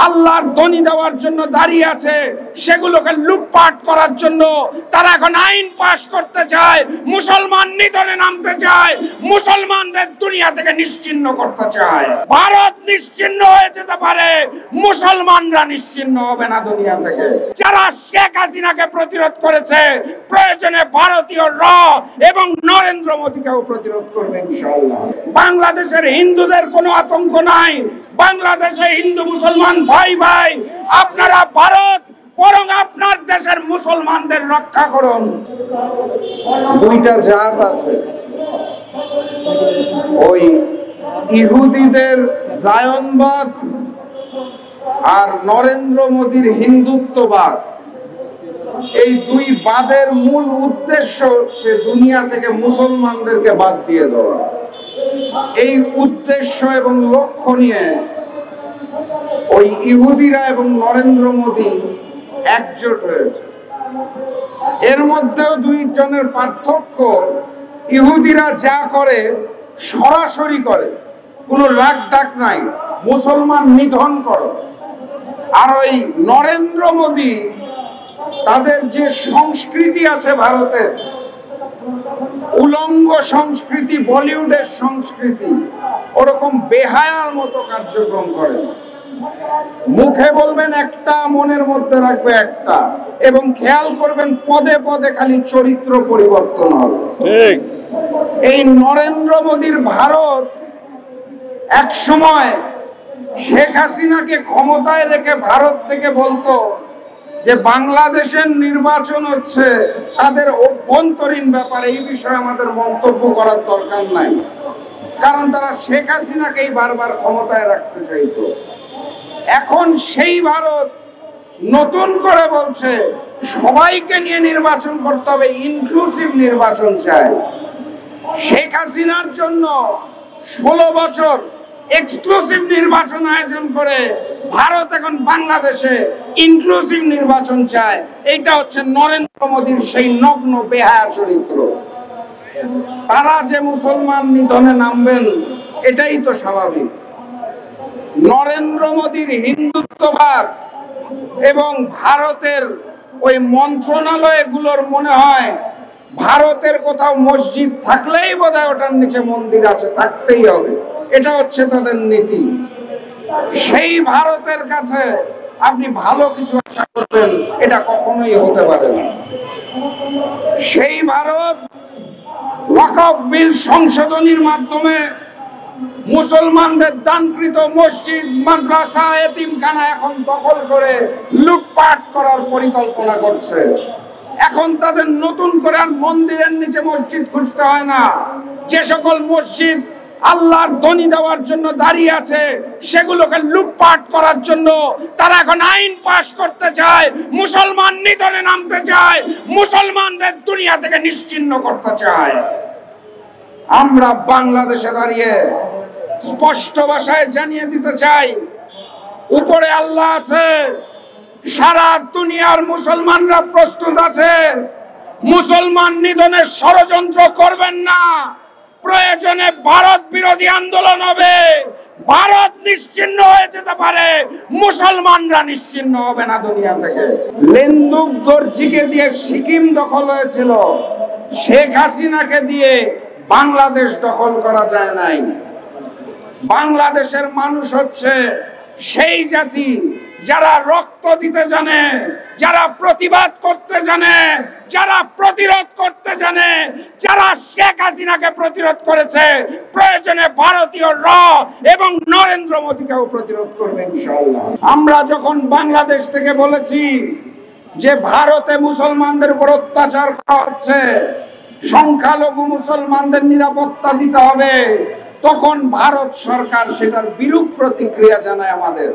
আল্লাহর ধ্বনি দেওয়ার জন্য দাঁড়িয়ে আছে, সেগুলোকে লুটপাট করার জন্য তারা এখন আইন পাশ করতে চায়, মুসলমান নিধনে নামতে চায়, মুসলমানদের দুনিয়া থেকে নিশ্চিহ্ন করতে চায়। ভারত নিশ্চিহ্ন হয়ে যেতে পারে, মুসলমানরা নিশ্চিহ্ন হবে না দুনিয়া থেকে। যারা শেখ হাসিনাকে প্রতিরোধ করেছে, প্রয়োজনে ভারতীয় র এবং নরেন্দ্র মোদীকেও প্রতিরোধ করবে ইনশাআল্লাহ। বাংলাদেশের হিন্দুদের কোনো আতঙ্ক নাই, বাংলাদেশে হিন্দু মুসলমান ভাই ভাই। আপনারা ভারত বরং আপনার দেশের মুসলমানদের রক্ষা করুন। দুইটা জাত আছে, ওই ইহুদিদের জায়নবাদ আর নরেন্দ্র মোদীর হিন্দুত্ববাদ। এই দুই বাদের মূল উদ্দেশ্য হচ্ছে দুনিয়া থেকে মুসলমানদেরকে বাদ দিয়ে দেওয়া। এই উদ্দেশ্য এবং লক্ষ্য নিয়ে ওই ইহুদিরা এবং নরেন্দ্র মোদী একজোট হয়েছে। এর মধ্যেও দুইজনের পার্থক্য, ইহুদিরা যা করে সরাসরি করে, কোনো রাগ ডাক নাই, মুসলমান নিধন করে। আর ওই নরেন্দ্র মোদী তাদের যে সংস্কৃতি আছে ভারতের, উলঙ্গ সংস্কৃতি, বলিউডের সংস্কৃতি, ওরকম বেহায়ার মতো কার্যক্রম করে। মুখে বলবেন একটা, মনের মধ্যে রাখবে একটা, এবং খেয়াল করবেন পদে পদে খালি চরিত্র পরিবর্তন হবে। ঠিক এই নরেন্দ্র মোদীর ভারত এক সময় শেখ হাসিনাকে ক্ষমতায় রেখে ভারত থেকে বলতো যে বাংলাদেশের নির্বাচন হচ্ছে তাদের অভ্যন্তরীণ ব্যাপার, এই বিষয়ে আমাদের মন্তব্য করার দরকার নাই, কারণ তারা শেখ হাসিনাকেই বারবার ক্ষমতায় রাখতে চাইতো। এখন সেই ভারত নতুন করে বলছে সবাইকে নিয়ে নির্বাচন করতে হবে, ইনক্লুসিভ নির্বাচন চায়। শেখ হাসিনার জন্য 16 বছর এক্সক্লুসিভ নির্বাচন আয়োজন করে ভারত এখন বাংলাদেশে ইনক্লুসিভ নির্বাচন চায়। এটা হচ্ছে নরেন্দ্র মোদীর সেই নগ্ন বেহায়া চরিত্র। তারা যে মুসলমান নিধনে নামবেন এটাই তো স্বাভাবিক। নরেন্দ্র মোদীর হিন্দুত্ববাদ এবং ভারতের ওই মন্ত্রণালয়গুলোর মনে হয় ভারতের কোথাও মসজিদ থাকলেই বোধহয় ওটার নিচে মন্দির আছে, থাকতেই হবে, এটা হচ্ছে তাদের নীতি। সেই ভারতের কাছে আপনি ভালো কিছু আশা করবেন, এটা কখনোই হতে পারে না। সেই ভারত ওয়াকফ বিল সংশোধনীর মাধ্যমে মুসলমানদের দানকৃত মসজিদ, মাদ্রাসা, এতিমখানা এখন দখল করে লুটপাট করার পরিকল্পনা করছে। এখন তাদের নতুন করে আর মন্দিরের নিচে মসজিদ খুঁজতে হয় না। যে সকল মসজিদ আল্লাহর ধ্বনি দেওয়ার জন্য দাঁড়িয়ে আছে, সেগুলোকে লুটপাট করার জন্য তারা এখন আইন পাশ করতে চায়, মুসলমান নিধনে নামতে চায়, মুসলমানদের দুনিয়া থেকে নিশ্চিহ্ন করতে চায়। আমরা বাংলাদেশে দাঁড়িয়ে স্পষ্ট ভাষায় জানিয়ে দিতে চাই, উপরে আল্লাহ আছে, সারা দুনিয়ার মুসলমানরা প্রস্তুত আছে। মুসলমান নিধনের ষড়যন্ত্র করবেন না। প্রয়োজনে ভারত বিরোধী আন্দোলন হবে। ভারত নিশ্চিহ্ন হয়ে যেতে পারে, মুসলমানরা নিশ্চিহ্ন হবে না দুনিয়া থেকে। লেন্দুক দর্জিকে দিয়ে সিকিম দখল হয়েছিল, শেখ হাসিনাকে দিয়ে বাংলাদেশ দখল করা যায় নাই। বাংলাদেশের মানুষ হচ্ছে সেই জাতি যারা রক্ত দিতে জানে, যারা প্রতিবাদ করতে জানে, যারা প্রতিরোধ করতে জানে, যারা শেখ হাসিনাকে প্রতিরোধ করেছে, প্রয়োজনে ভারতীয় র এবং নরেন্দ্র মোদীকেও প্রতিরোধ করবে ইনশাআল্লাহ। আমরা যখন বাংলাদেশ থেকে বলেছি যে ভারতে মুসলমানদের উপর অত্যাচার করা হচ্ছে, সংখ্যালঘু মুসলমানদের নিরাপত্তা দিতে হবে, তখন ভারত সরকার সেটার বিরূপ প্রতিক্রিয়া জানায় আমাদের।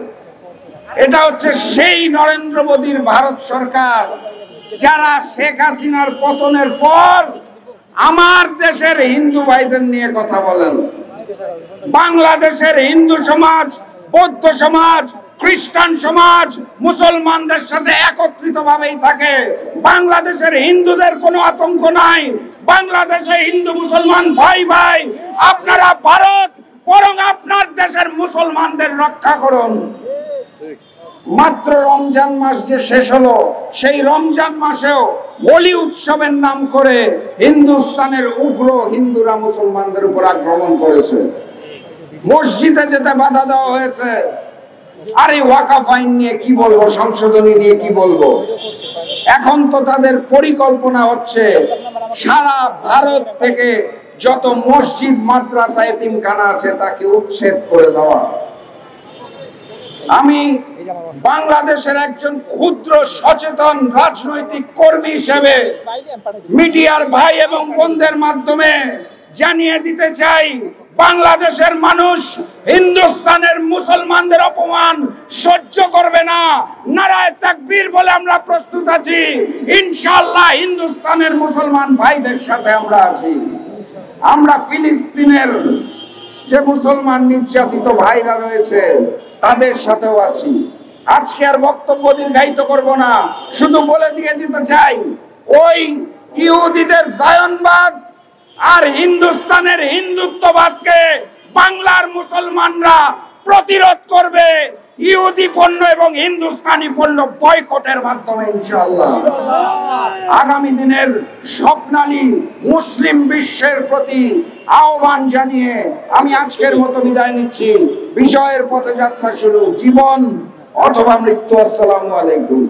এটা হচ্ছে সেই নরেন্দ্র মোদীর ভারত সরকার যারা শেখ হাসিনার পতনের পর আমার দেশের হিন্দু ভাইদের নিয়ে কথা বলেন। বাংলাদেশের হিন্দু সমাজ, বৌদ্ধ সমাজ, খ্রিস্টান সমাজ মুসলমানদের সাথে একত্রিত ভাবেই থাকে। বাংলাদেশের হিন্দুদের কোনো আতঙ্ক নাই। বাংলাদেশে হিন্দু মুসলমান ভাই ভাই। আপনারা ভারত বরং আপনার দেশের মুসলমানদের রক্ষা করুন। মাত্র রমজান মাস যে শেষ হলো, সেই রমজান মাসেও হোলি উৎসবের নাম করে হিন্দুস্তানের উগ্র হিন্দুরা মুসলমানদের উপর আক্রমণ করেছে। মসজিদে যেতে বাধা দেওয়া হয়েছে। আর এই ওয়াকাফ আইন নিয়ে কি বলবো, সংশোধনী নিয়ে কি বলবো। এখন তো তাদের পরিকল্পনা হচ্ছে সারা ভারত থেকে যত মসজিদ, মাদ্রাসা, এতিমখানা আছে তাকে উচ্ছেদ করে দেওয়া। আমি বাংলাদেশের একজন ক্ষুদ্র সচেতন রাজনৈতিক কর্মী হিসেবে মিডিয়ার ভাই এবং বোনদের মাধ্যমে জানিয়ে দিতে চাই, বাংলাদেশের মানুষ হিন্দুস্তানের মুসলমানদের অপমান সহ্য করবে না। নারায়ে তাকবীর বলে আমরা প্রস্তুত আছি। ইনশাআল্লাহ হিন্দুস্তানের মুসলমান ভাইদের সাথে আমরা আছি। আমরা ফিলিস্তিনের যে মুসলমান নির্যাতিত ভাইরা রয়েছে তাদের সাথেও আছি। আজকে আর বক্তব্য দীর্ঘায়িত করব না, শুধু বলে দিয়ে যেতে চাই, ওই ইহুদিদের জায়নবাদ আর হিন্দুস্তানের হিন্দুত্ববাদকে বাংলার মুসলমানরা প্রতিরোধ করবে ইহুদি পণ্য এবং হিন্দুস্তানি পণ্য বয়কটের মাধ্যমে ইনশাআল্লাহ। আগামী দিনের স্বপ্নালী মুসলিম বিশ্বের প্রতি আহ্বান জানিয়ে আমি আজকের মতো বিদায় নিচ্ছি। বিজয়ের পথে যাত্রা শুরু, জীবন অথবা মৃত্যু। আসসালামু আলাইকুম।